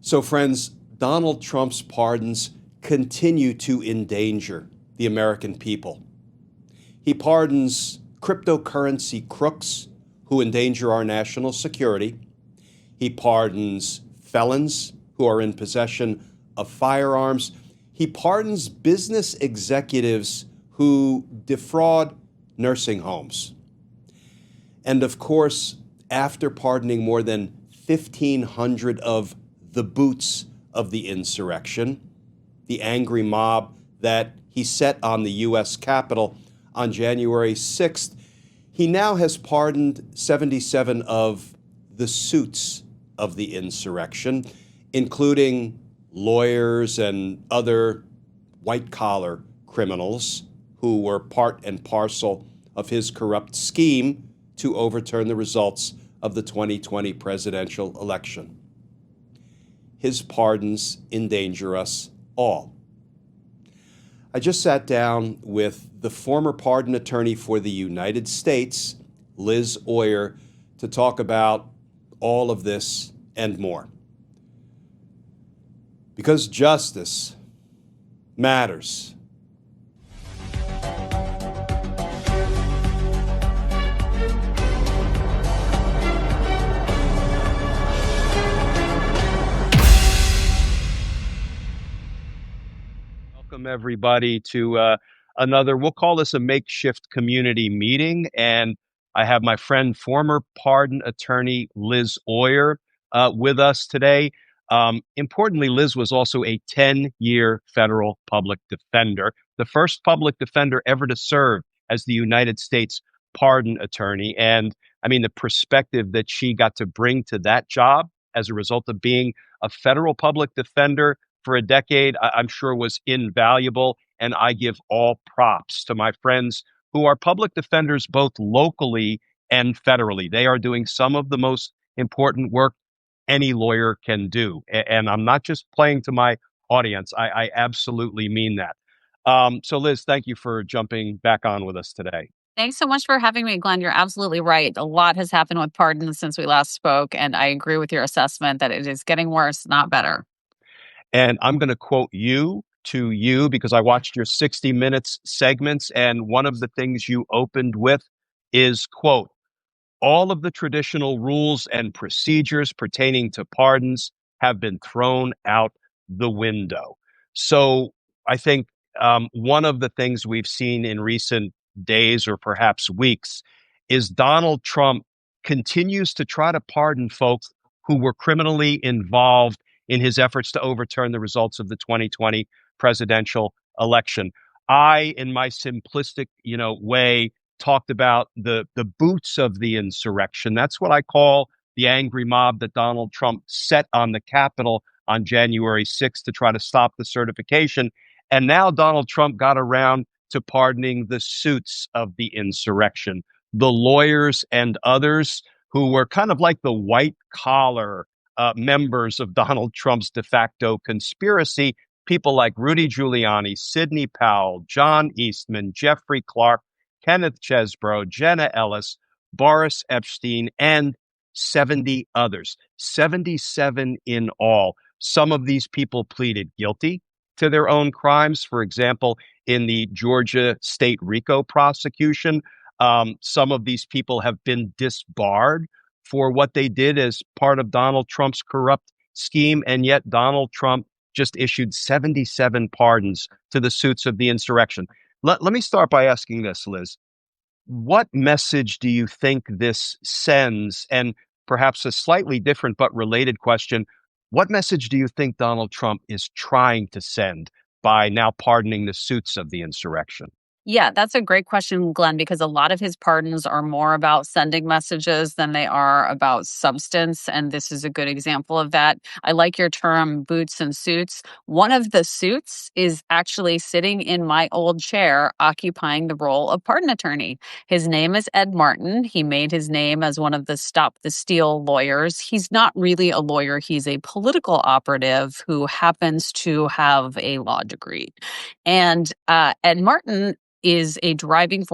So, friends, Donald Trump's pardons continue to endanger the American people. He pardons cryptocurrency crooks who endanger our national security. He pardons felons who are in possession of firearms. He pardons business executives who defraud nursing homes. And of course, after pardoning more than 1,500 of the boots of the insurrection, the angry mob that he set on the U.S. Capitol on January 6th, he now has pardoned 77 of the suits of the insurrection, including lawyers and other white-collar criminals who were part and parcel of his corrupt scheme to overturn the results of the 2020 presidential election. His pardons endanger us all. I just sat down with the former pardon attorney for the United States, Liz Oyer, to talk about all of this and more. Because justice matters. Welcome, everybody, to another, we'll call this a makeshift community meeting. And I have my friend, former pardon attorney Liz Oyer, with us today. Importantly, Liz was also a 10-year federal public defender, the first public defender ever to serve as the United States pardon attorney. And I mean, the perspective that she got to bring to that job as a result of being a federal public defender for a decade, I'm sure was invaluable. And I give all props to my friends who are public defenders both locally and federally. They are doing some of the most important work any lawyer can do. And I'm not just playing to my audience. I absolutely mean that. So Liz, thank you for jumping back on with us today. Thanks so much for having me, Glenn. You're absolutely right. A lot has happened with pardons since we last spoke, and I agree with your assessment that it is getting worse, not better. And I'm going to quote you to you because I watched your 60 Minutes segments, and one of the things you opened with is, quote, all of the traditional rules and procedures pertaining to pardons have been thrown out the window. So I think one of the things we've seen in recent days or perhaps weeks is Donald Trump continues to try to pardon folks who were criminally involved in his efforts to overturn the results of the 2020 presidential election. I, in my simplistic, way, talked about the boots of the insurrection. That's what I call the angry mob that Donald Trump set on the Capitol on January 6th to try to stop the certification. And now Donald Trump got around to pardoning the suits of the insurrection, the lawyers and others who were kind of like the white collar members of Donald Trump's de facto conspiracy, people like Rudy Giuliani, Sidney Powell, John Eastman, Jeffrey Clark, Kenneth Chesebro, Jenna Ellis, Boris Epstein, and 70 others, 77 in all. Some of these people pleaded guilty to their own crimes. For example, in the Georgia state RICO prosecution, some of these people have been disbarred for what they did as part of Donald Trump's corrupt scheme. And yet Donald Trump just issued 77 pardons to the suits of the insurrection. Let me start by asking this, Liz. What message do you think this sends? And perhaps a slightly different but related question, what message do you think Donald Trump is trying to send by now pardoning the suits of the insurrection? Yeah, that's a great question, Glenn, because a lot of his pardons are more about sending messages than they are about substance. And this is a good example of that. I like your term boots and suits. One of the suits is actually sitting in my old chair, occupying the role of pardon attorney. His name is Ed Martin. He made his name as one of the Stop the Steal lawyers. He's not really a lawyer. He's a political operative who happens to have a law degree. And Ed Martin was a driving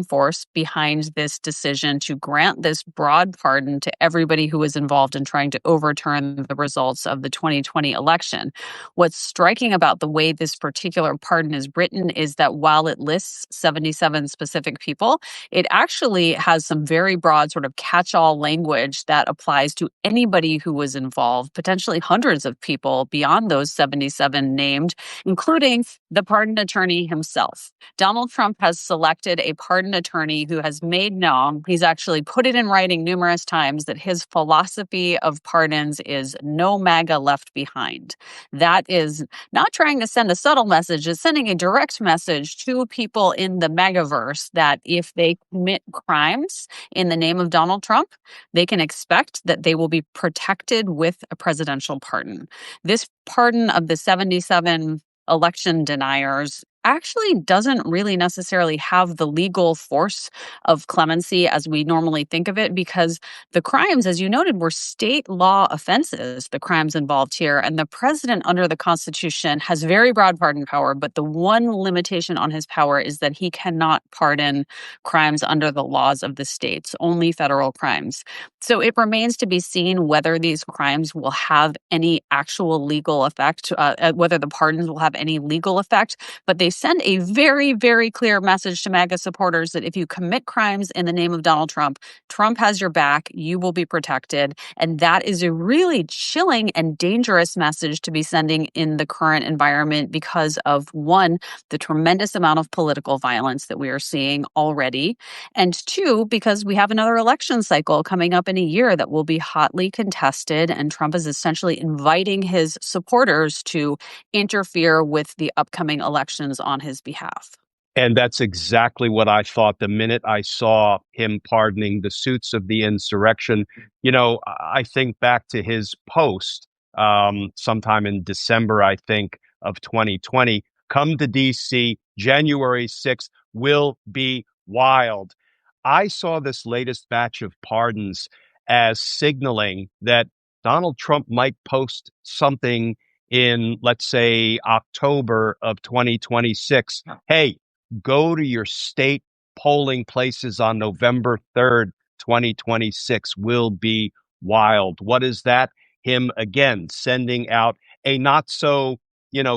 force behind this decision to grant this broad pardon to everybody who was involved in trying to overturn the results of the 2020 election. What's striking about the way this particular pardon is written is that while it lists 77 specific people, it actually has some very broad sort of catch-all language that applies to anybody who was involved, potentially hundreds of people beyond those 77 named, including the pardon attorney himself. Donald Trump has selected a pardon attorney who has made known, he's actually put it in writing numerous times, that his philosophy of pardons is no MAGA left behind. That is not trying to send a subtle message, it's sending a direct message to people in the MAGAverse that if they commit crimes in the name of Donald Trump, they can expect that they will be protected with a presidential pardon. This pardon of the 77 election deniers actually doesn't really necessarily have the legal force of clemency as we normally think of it, because the crimes, as you noted, were state law offenses, the crimes involved here. And the president under the Constitution has very broad pardon power, but the one limitation on his power is that he cannot pardon crimes under the laws of the states, only federal crimes. So it remains to be seen whether these crimes will have any actual legal effect, whether the pardons will have any legal effect. But they send a very, very clear message to MAGA supporters that if you commit crimes in the name of Donald Trump, Trump has your back, you will be protected. And that is a really chilling and dangerous message to be sending in the current environment because of, one, the tremendous amount of political violence that we are seeing already, and two, because we have another election cycle coming up in a year that will be hotly contested, and Trump is essentially inviting his supporters to interfere with the upcoming elections on his behalf. And that's exactly what I thought the minute I saw him pardoning the suits of the insurrection. You know, I think back to his post sometime in December, I think, of 2020. Come to D.C., January 6th will be wild. I saw this latest batch of pardons as signaling that Donald Trump might post something in, let's say, October of 2026. Hey, go to your state polling places on November 3rd, 2026 will be wild. What is that? Him again sending out a not so,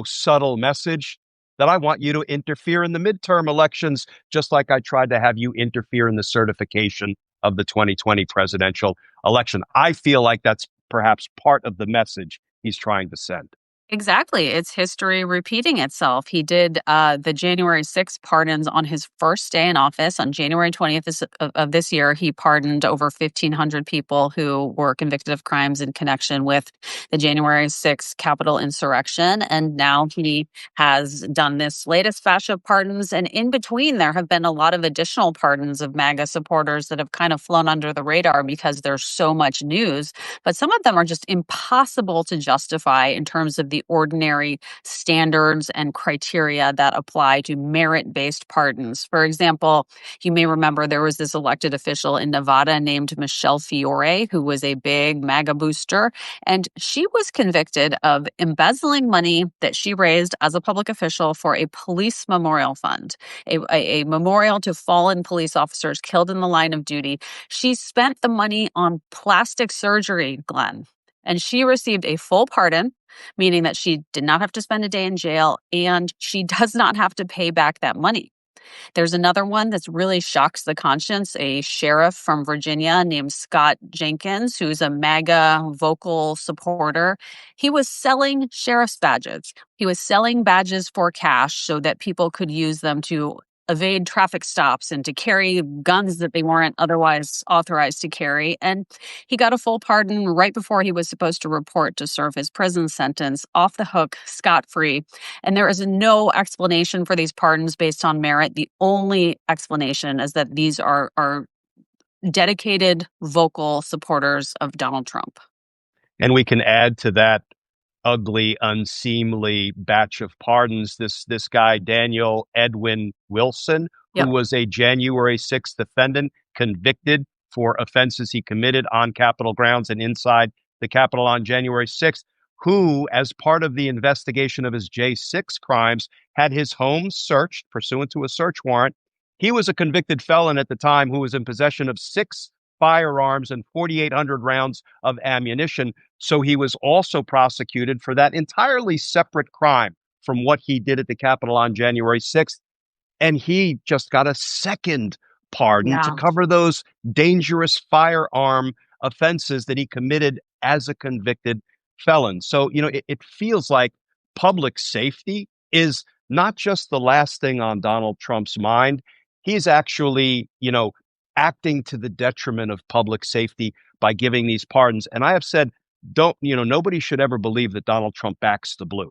subtle message that I want you to interfere in the midterm elections, just like I tried to have you interfere in the certification of the 2020 presidential election. I feel like that's perhaps part of the message he's trying to send. Exactly. It's history repeating itself. He did the January 6th pardons on his first day in office. On January 20th of this year, he pardoned over 1,500 people who were convicted of crimes in connection with the January 6th Capitol insurrection. And now he has done this latest batch of pardons. And in between, there have been a lot of additional pardons of MAGA supporters that have kind of flown under the radar because there's so much news. But some of them are just impossible to justify in terms of the ordinary standards and criteria that apply to merit-based pardons. For example, you may remember there was this elected official in Nevada named Michelle Fiore, who was a big MAGA booster, and she was convicted of embezzling money that she raised as a public official for a police memorial fund, a memorial to fallen police officers killed in the line of duty. She spent the money on plastic surgery, Glenn, and she received a full pardon, meaning that she did not have to spend a day in jail and she does not have to pay back that money. There's another one that's really shocks the conscience, a sheriff from Virginia named Scott Jenkins, who's a MAGA vocal supporter. He was selling sheriff's badges. He was selling badges for cash so that people could use them to evade traffic stops and to carry guns that they weren't otherwise authorized to carry. And he got a full pardon right before he was supposed to report to serve his prison sentence, off the hook, scot-free. And there is no explanation for these pardons based on merit. The only explanation is that these are dedicated, vocal supporters of Donald Trump. And we can add to that ugly, unseemly batch of pardons this guy, Daniel Edwin Wilson, who was a January 6th defendant convicted for offenses he committed on Capitol grounds and inside the Capitol on January 6th, who, as part of the investigation of his J6 crimes, had his home searched pursuant to a search warrant. He was a convicted felon at the time who was in possession of 6 firearms and 4,800 rounds of ammunition. So he was also prosecuted for that entirely separate crime from what he did at the Capitol on January 6th. And he just got a second pardon to Yeah. cover those dangerous firearm offenses that he committed as a convicted felon. So, it feels like public safety is not just the last thing on Donald Trump's mind. He's actually, acting to the detriment of public safety by giving these pardons. And I have said, nobody should ever believe that Donald Trump backs the blue.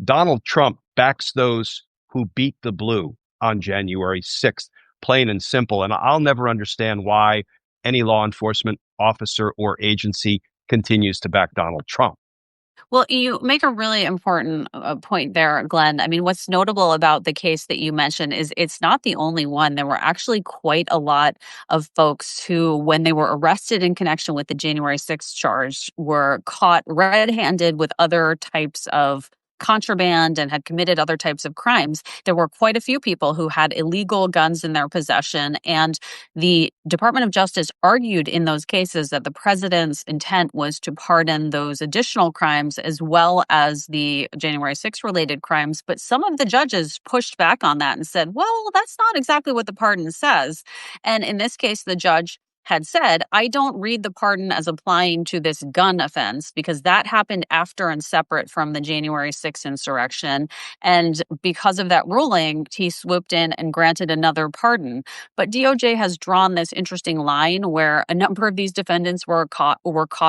Donald Trump backs those who beat the blue on January 6th, plain and simple. And I'll never understand why any law enforcement officer or agency continues to back Donald Trump. Well, you make a really important point there, Glenn. I mean, what's notable about the case that you mentioned is it's not the only one. There were actually quite a lot of folks who, when they were arrested in connection with the January 6th charge, were caught red-handed with other types of contraband and had committed other types of crimes. There were quite a few people who had illegal guns in their possession, and the Department of Justice argued in those cases that the president's intent was to pardon those additional crimes as well as the January 6th related crimes. But some of the judges pushed back on that and said, well, that's not exactly what the pardon says. And in this case, the judge had said, I don't read the pardon as applying to this gun offense because that happened after and separate from the January 6th insurrection. And because of that ruling, he swooped in and granted another pardon. But DOJ has drawn this interesting line where a number of these defendants were caught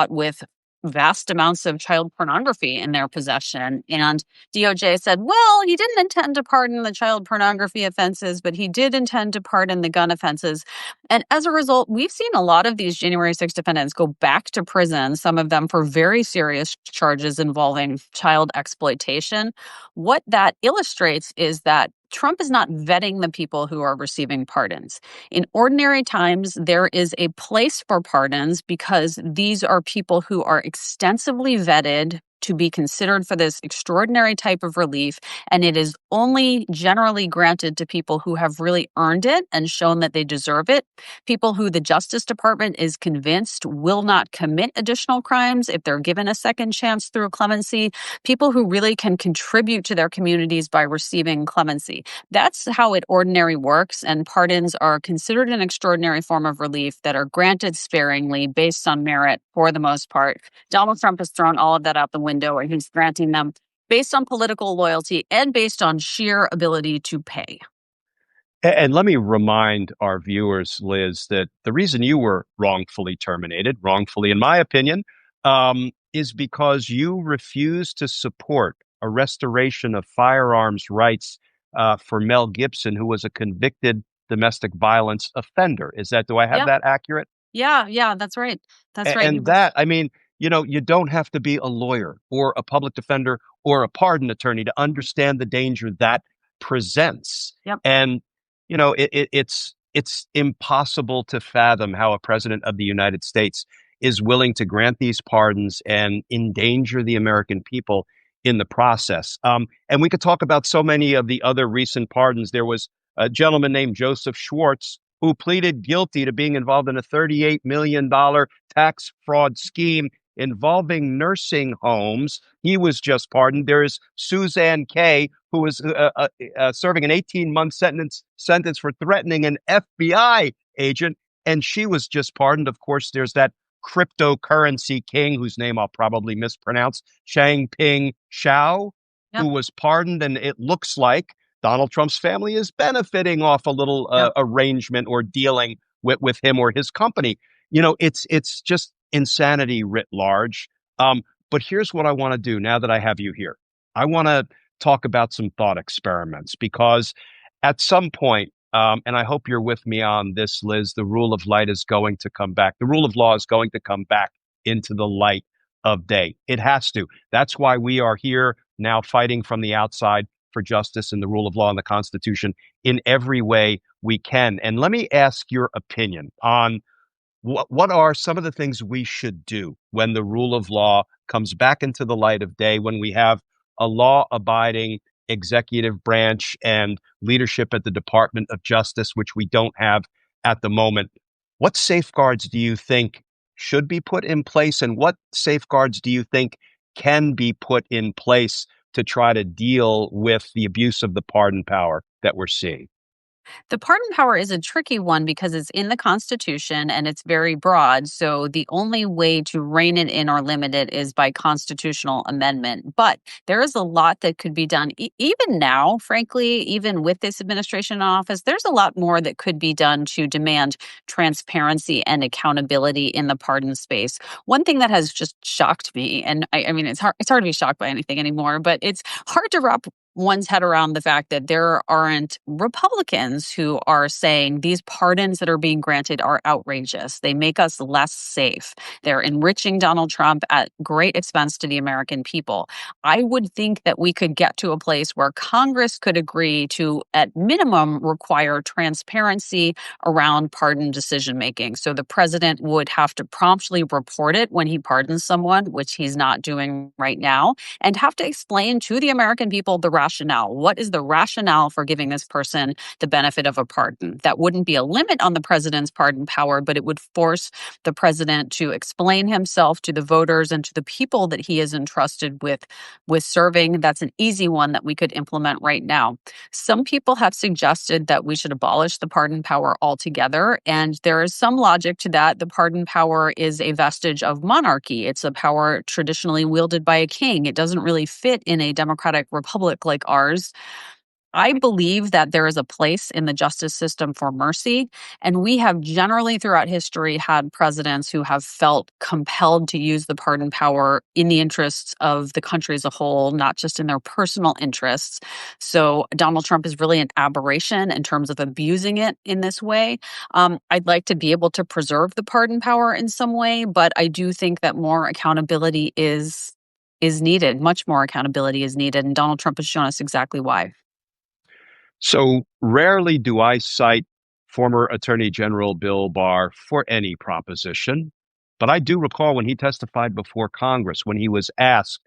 with vast amounts of child pornography in their possession. And DOJ said, well, he didn't intend to pardon the child pornography offenses, but he did intend to pardon the gun offenses. And as a result, we've seen a lot of these January 6 defendants go back to prison, some of them for very serious charges involving child exploitation. What that illustrates is that Trump is not vetting the people who are receiving pardons. In ordinary times, there is a place for pardons because these are people who are extensively vetted to be considered for this extraordinary type of relief, and it is only generally granted to people who have really earned it and shown that they deserve it. People who the Justice Department is convinced will not commit additional crimes if they're given a second chance through clemency. People who really can contribute to their communities by receiving clemency. That's how it ordinarily works, and pardons are considered an extraordinary form of relief that are granted sparingly based on merit for the most part. Donald Trump has thrown all of that out the window, and he's granting them based on political loyalty and based on sheer ability to pay. And let me remind our viewers, Liz, that the reason you were wrongfully terminated, wrongfully in my opinion, is because you refused to support a restoration of firearms rights for Mel Gibson, who was a convicted domestic violence offender. Do I have Yep. that accurate? Yeah, that's right. That's right. And that, I mean, you don't have to be a lawyer or a public defender or a pardon attorney to understand the danger that presents. Yep. And, it's impossible to fathom how a president of the United States is willing to grant these pardons and endanger the American people in the process. And we could talk about so many of the other recent pardons. There was a gentleman named Joseph Schwartz who pleaded guilty to being involved in a $38 million tax fraud scheme involving nursing homes. He was just pardoned. There is Suzanne Kay, who was serving an 18-month sentence for threatening an FBI agent, and she was just pardoned. Of course, there's that cryptocurrency king, whose name I'll probably mispronounce, Changping Zhao, Yep. who was pardoned, and it looks like Donald Trump's family is benefiting off a little arrangement or dealing with him or his company. It's just insanity writ large. But here's what I want to do now that I have you here. I want to talk about some thought experiments because at some point, and I hope you're with me on this, Liz, the rule of light is going to come back. The rule of law is going to come back into the light of day. It has to. That's why we are here now fighting from the outside for justice and the rule of law and the Constitution in every way we can. And let me ask your opinion on what are some of the things we should do when the rule of law comes back into the light of day, when we have a law-abiding executive branch and leadership at the Department of Justice, which we don't have at the moment? What safeguards do you think should be put in place, and what safeguards do you think can be put in place to try to deal with the abuse of the pardon power that we're seeing? The pardon power is a tricky one because it's in the Constitution and it's very broad. So the only way to rein it in or limit it is by constitutional amendment. But there is a lot that could be done. Even now, frankly, even with this administration in office, there's a lot more that could be done to demand transparency and accountability in the pardon space. One thing that has just shocked me, and I mean, it's hard to be shocked by anything anymore, but it's hard to wrap one's head around the fact that there aren't Republicans who are saying these pardons that are being granted are outrageous. They make us less safe. They're enriching Donald Trump at great expense to the American people. I would think that we could get to a place where Congress could agree to, at minimum, require transparency around pardon decision making. So the president would have to promptly report it when he pardons someone, which he's not doing right now, and have to explain to the American people the rationale. What is the rationale for giving this person the benefit of a pardon? That wouldn't be a limit on the president's pardon power, but it would force the president to explain himself to the voters and to the people that he is entrusted with serving. That's an easy one that we could implement right now. Some people have suggested that we should abolish the pardon power altogether, and there is some logic to that. The pardon power is a vestige of monarchy. It's a power traditionally wielded by a king. It doesn't really fit in a democratic republic like ours. I believe that there is a place in the justice system for mercy. And we have generally throughout history had presidents who have felt compelled to use the pardon power in the interests of the country as a whole, not just in their personal interests. So Donald Trump is really an aberration in terms of abusing it in this way. I'd like to be able to preserve the pardon power in some way, but I do think that more accountability is needed. Much more accountability is needed. And Donald Trump has shown us exactly why. So rarely do I cite former Attorney General Bill Barr for any proposition, but I do recall when he testified before Congress, when he was asked,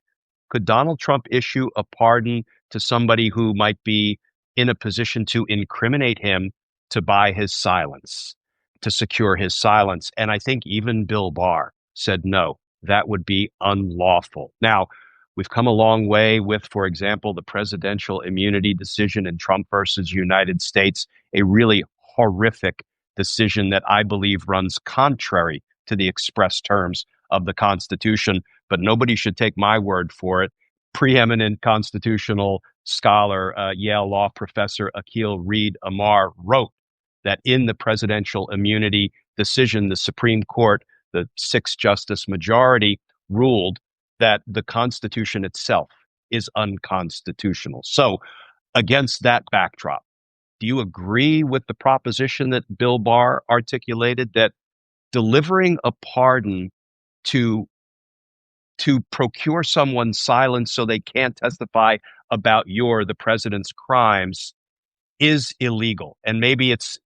could Donald Trump issue a pardon to somebody who might be in a position to incriminate him to buy his silence, to secure his silence? And I think even Bill Barr said no, that would be unlawful. Now, we've come a long way with, for example, the presidential immunity decision in Trump versus United States, a really horrific decision that I believe runs contrary to the express terms of the Constitution. But nobody should take my word for it. Preeminent constitutional scholar, Yale law professor Akil Reed Amar wrote that in the presidential immunity decision, the Supreme Court, the six-justice majority, ruled that the Constitution itself is unconstitutional. So, against that backdrop, do you agree with the proposition that Bill Barr articulated that delivering a pardon to procure someone's silence so they can't testify about the president's crimes, is illegal? And maybe it's,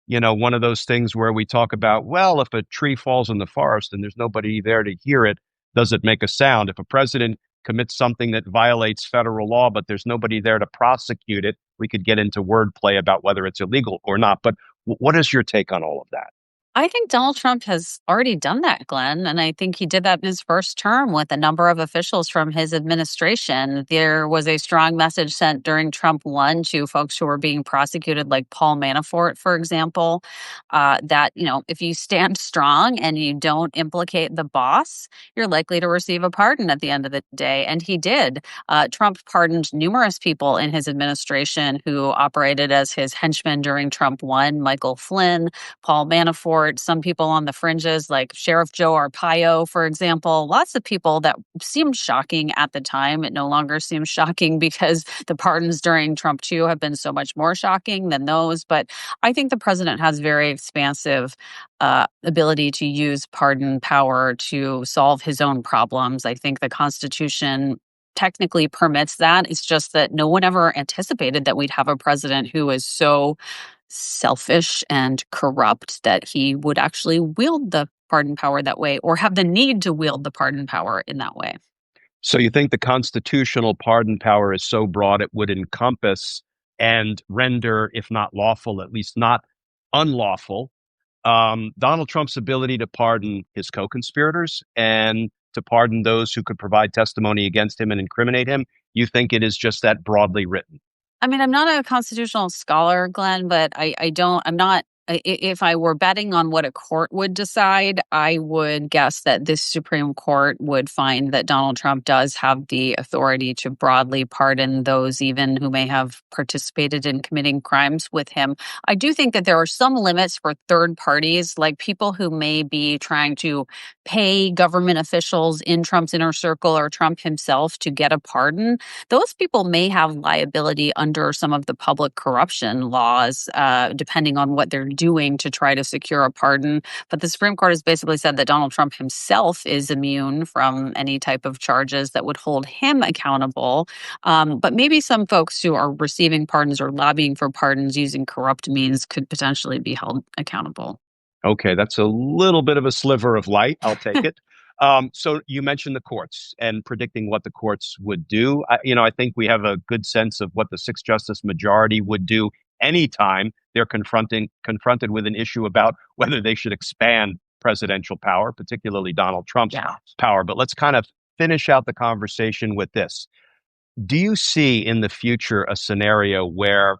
one of those things where we talk about, well, if a tree falls in the forest and there's nobody there to hear it, does it make a sound? If a president commits something that violates federal law, but there's nobody there to prosecute it, we could get into wordplay about whether it's illegal or not. But what is your take on all of that? I think Donald Trump has already done that, Glenn. And I think he did that in his first term with a number of officials from his administration. There was a strong message sent during Trump 1 to folks who were being prosecuted, like Paul Manafort, for example, that, if you stand strong and you don't implicate the boss, you're likely to receive a pardon at the end of the day. And he did. Trump pardoned numerous people in his administration who operated as his henchmen during Trump 1, Michael Flynn, Paul Manafort, some people on the fringes like Sheriff Joe Arpaio, for example, lots of people that seemed shocking at the time. It no longer seems shocking because the pardons during Trump 2 have been so much more shocking than those. But I think the president has very expansive ability to use pardon power to solve his own problems. I think the Constitution technically permits that. It's just that no one ever anticipated that we'd have a president who is so selfish and corrupt that he would actually wield the pardon power that way or have the need to wield the pardon power in that way. So you think the constitutional pardon power is so broad it would encompass and render, if not lawful, at least not unlawful, Donald Trump's ability to pardon his co-conspirators and to pardon those who could provide testimony against him and incriminate him? You think it is just that broadly written? I mean, I'm not a constitutional scholar, Glenn, but I'm not. If I were betting on what a court would decide, I would guess that this Supreme Court would find that Donald Trump does have the authority to broadly pardon those even who may have participated in committing crimes with him. I do think that there are some limits for third parties, like people who may be trying to pay government officials in Trump's inner circle or Trump himself to get a pardon. Those people may have liability under some of the public corruption laws, depending on what they're doing to try to secure a pardon. But the Supreme Court has basically said that Donald Trump himself is immune from any type of charges that would hold him accountable. But maybe some folks who are receiving pardons or lobbying for pardons using corrupt means could potentially be held accountable. Okay, that's a little bit of a sliver of light. I'll take it. So you mentioned the courts and predicting what the courts would do. I think we have a good sense of what the six justice majority would do anytime they're confronted with an issue about whether they should expand presidential power, particularly Donald Trump's Yeah. power. But let's kind of finish out the conversation with this. Do you see in the future a scenario where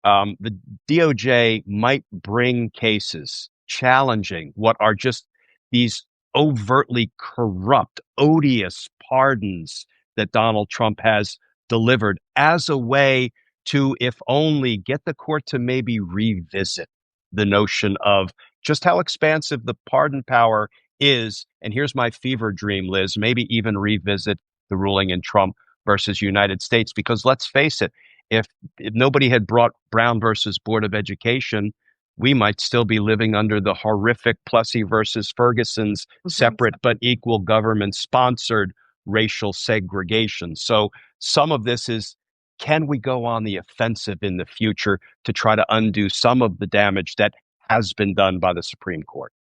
the DOJ might bring cases challenging what are just these overtly corrupt, odious pardons that Donald Trump has delivered as a way to, if only, get the court to maybe revisit the notion of just how expansive the pardon power is. And here's my fever dream, Liz, maybe even revisit the ruling in Trump versus United States, because let's face it, if nobody had brought Brown versus Board of Education, we might still be living under the horrific Plessy versus Ferguson's separate but equal government sponsored racial segregation. So some of this is, can we go on the offensive in the future to try to undo some of the damage that has been done by the Supreme Court?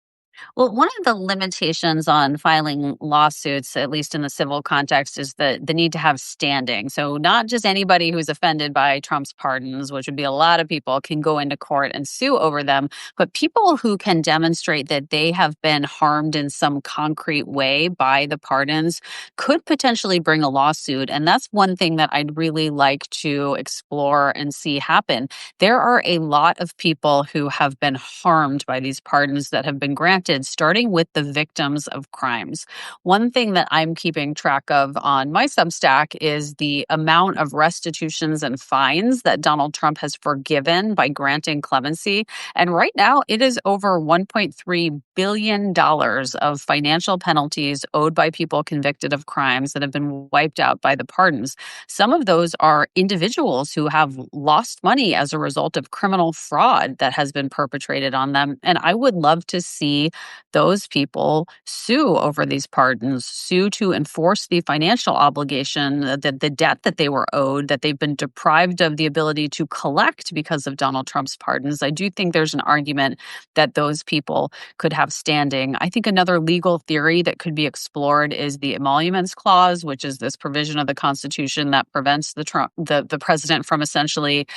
Well, one of the limitations on filing lawsuits, at least in the civil context, is the need to have standing. So, not just anybody who's offended by Trump's pardons, which would be a lot of people, can go into court and sue over them, but people who can demonstrate that they have been harmed in some concrete way by the pardons could potentially bring a lawsuit. And that's one thing that I'd really like to explore and see happen. There are a lot of people who have been harmed by these pardons that have been granted, starting with the victims of crimes. One thing that I'm keeping track of on my Substack is the amount of restitutions and fines that Donald Trump has forgiven by granting clemency. And right now, it is over $1.3 billion of financial penalties owed by people convicted of crimes that have been wiped out by the pardons. Some of those are individuals who have lost money as a result of criminal fraud that has been perpetrated on them. And I would love to see those people sue over these pardons, sue to enforce the financial obligation, the debt that they were owed, that they've been deprived of the ability to collect because of Donald Trump's pardons. I do think there's an argument that those people could have standing. I think another legal theory that could be explored is the emoluments clause, which is this provision of the Constitution that prevents the president from essentially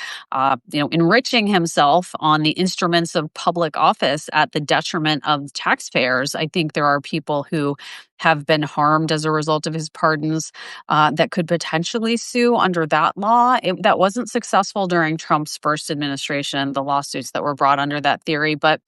enriching himself on the instruments of public office at the detriment of taxpayers. I think there are people who have been harmed as a result of his pardons that could potentially sue under that law. That wasn't successful during Trump's first administration, the lawsuits that were brought under that theory. But,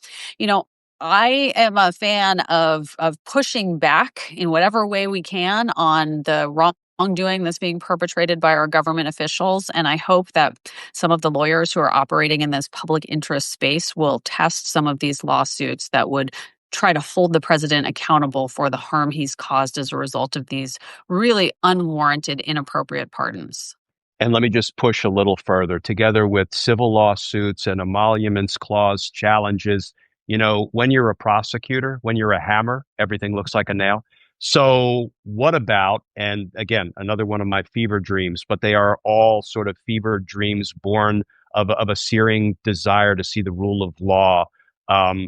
I am a fan of pushing back in whatever way we can on the wrongdoing that's being perpetrated by our government officials. And I hope that some of the lawyers who are operating in this public interest space will test some of these lawsuits that would try to hold the president accountable for the harm he's caused as a result of these really unwarranted, inappropriate pardons. And let me just push a little further. Together with civil lawsuits and emoluments clause challenges, when you're a prosecutor, when you're a hammer, everything looks like a nail. So what about, and again, another one of my fever dreams, but they are all sort of fever dreams born of a searing desire to see the rule of law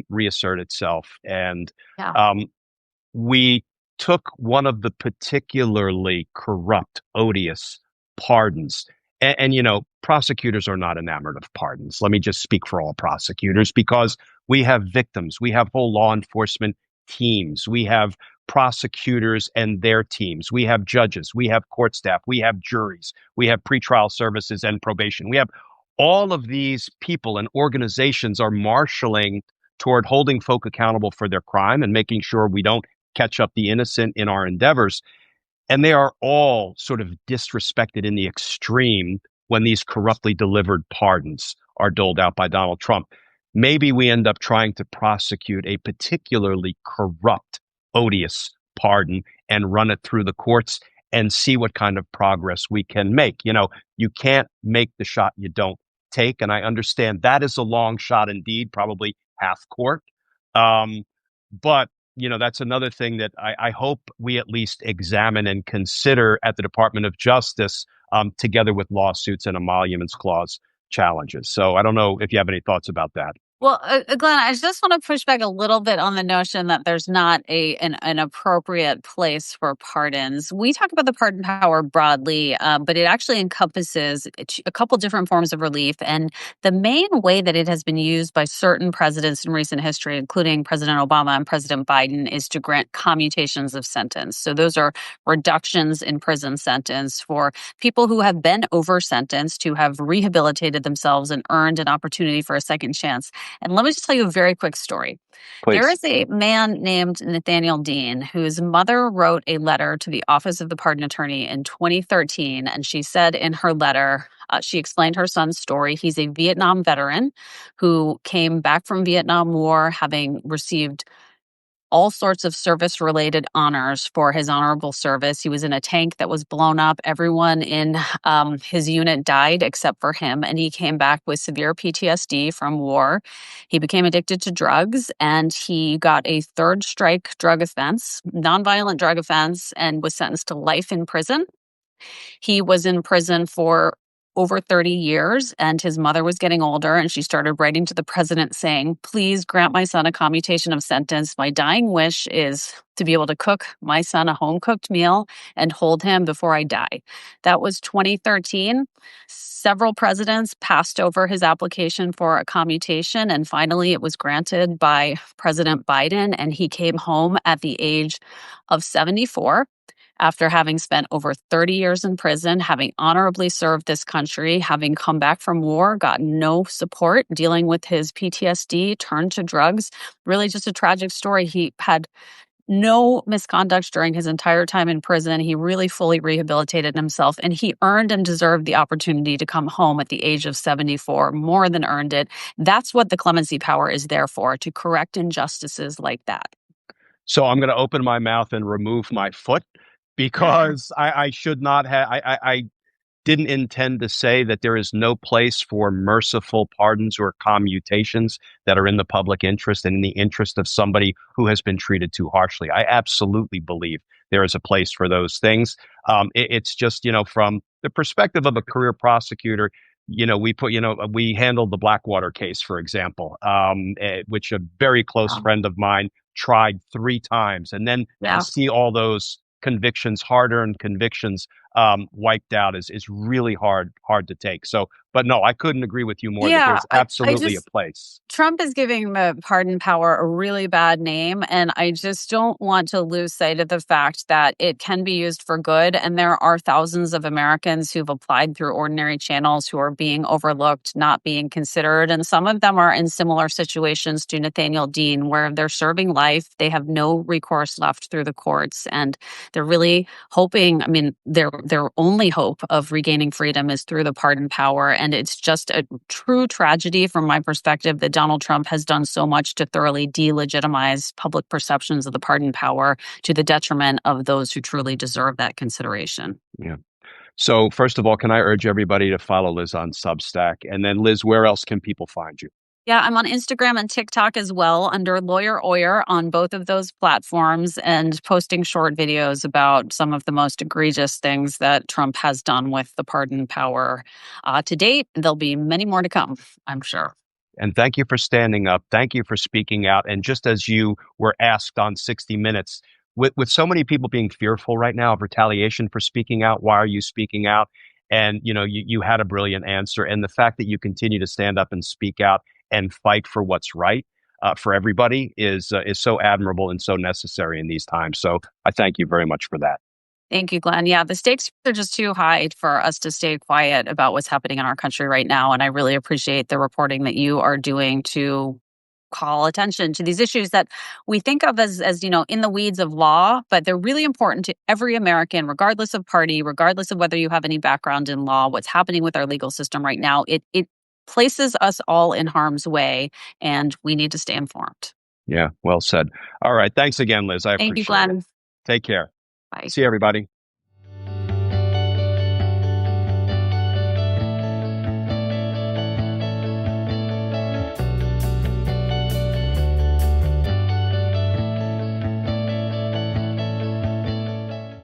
reassert itself. And Yeah. um, we took one of the particularly corrupt, odious pardons. Prosecutors are not enamored of pardons. Let me just speak for all prosecutors because we have victims, we have whole law enforcement teams, we have prosecutors and their teams, we have judges, we have court staff, we have juries, we have pretrial services and probation. We have all of these people and organizations are marshaling toward holding folk accountable for their crime and making sure we don't catch up the innocent in our endeavors. And they are all sort of disrespected in the extreme when these corruptly delivered pardons are doled out by Donald Trump. Maybe we end up trying to prosecute a particularly corrupt, odious pardon and run it through the courts and see what kind of progress we can make. You can't make the shot you don't take. And I understand that is a long shot indeed, probably half court. But that's another thing that I hope we at least examine and consider at the Department of Justice, together with lawsuits and emoluments clause challenges. So I don't know if you have any thoughts about that. Well, Glenn, I just want to push back a little bit on the notion that there's not an appropriate place for pardons. We talk about the pardon power broadly, but it actually encompasses a couple different forms of relief. And the main way that it has been used by certain presidents in recent history, including President Obama and President Biden, is to grant commutations of sentence. So those are reductions in prison sentence for people who have been over sentenced, who have rehabilitated themselves and earned an opportunity for a second chance. And let me just tell you a very quick story. Please. There is a man named Nathaniel Dean whose mother wrote a letter to the Office of the Pardon Attorney in 2013. And she said in her letter, she explained her son's story. He's a Vietnam veteran who came back from Vietnam War having received all sorts of service-related honors for his honorable service. He was in a tank that was blown up. Everyone in his unit died except for him, and he came back with severe PTSD from war. He became addicted to drugs, and he got a third strike drug offense, nonviolent drug offense, and was sentenced to life in prison. He was in prison for over 30 years, and his mother was getting older, and she started writing to the president saying, "Please grant my son a commutation of sentence. My dying wish is to be able to cook my son a home-cooked meal and hold him before I die." That was 2013. Several presidents passed over his application for a commutation, and finally it was granted by President Biden, and he came home at the age of 74. After having spent over 30 years in prison, having honorably served this country, having come back from war, got no support, dealing with his PTSD, turned to drugs. Really just a tragic story. He had no misconduct during his entire time in prison. He really fully rehabilitated himself, and he earned and deserved the opportunity to come home at the age of 74, more than earned it. That's what the clemency power is there for, to correct injustices like that. So I'm going to open my mouth and remove my foot because I should not have. I didn't intend to say that there is no place for merciful pardons or commutations that are in the public interest and in the interest of somebody who has been treated too harshly. I absolutely believe there is a place for those things. It's just, from the perspective of a career prosecutor, we handled the Blackwater case, for example, which a very close friend of mine tried 3 times, and then to see all those convictions, hard-earned convictions, wiped out is really hard to take. So, but no, I couldn't agree with you more that there's absolutely a place. Trump is giving the pardon power a really bad name, and I just don't want to lose sight of the fact that it can be used for good, and there are thousands of Americans who've applied through ordinary channels who are being overlooked, not being considered, and some of them are in similar situations to Nathaniel Dean, where they're serving life, they have no recourse left through the courts, and they're really hoping, their only hope of regaining freedom is through the pardon power. And it's just a true tragedy from my perspective that Donald Trump has done so much to thoroughly delegitimize public perceptions of the pardon power to the detriment of those who truly deserve that consideration. Yeah. So first of all, can I urge everybody to follow Liz on Substack? And then Liz, where else can people find you? Yeah, I'm on Instagram and TikTok as well under Lawyer Oyer on both of those platforms and posting short videos about some of the most egregious things that Trump has done with the pardon power to date. There'll be many more to come, I'm sure. And thank you for standing up. Thank you for speaking out. And just as you were asked on 60 Minutes, with so many people being fearful right now of retaliation for speaking out, why are you speaking out? And you had a brilliant answer. And the fact that you continue to stand up and speak out and fight for what's right for everybody is so admirable and so necessary in these times. So I thank you very much for that. Thank you, Glenn. Yeah, the stakes are just too high for us to stay quiet about what's happening in our country right now. And I really appreciate the reporting that you are doing to call attention to these issues that we think of as in the weeds of law, but they're really important to every American, regardless of party, regardless of whether you have any background in law. What's happening with our legal system right now, it places us all in harm's way, and we need to stay informed. Yeah, well said. All right. Thanks again, Liz. I Thank you, appreciate it. Glenn. Take care. Bye. See you, everybody.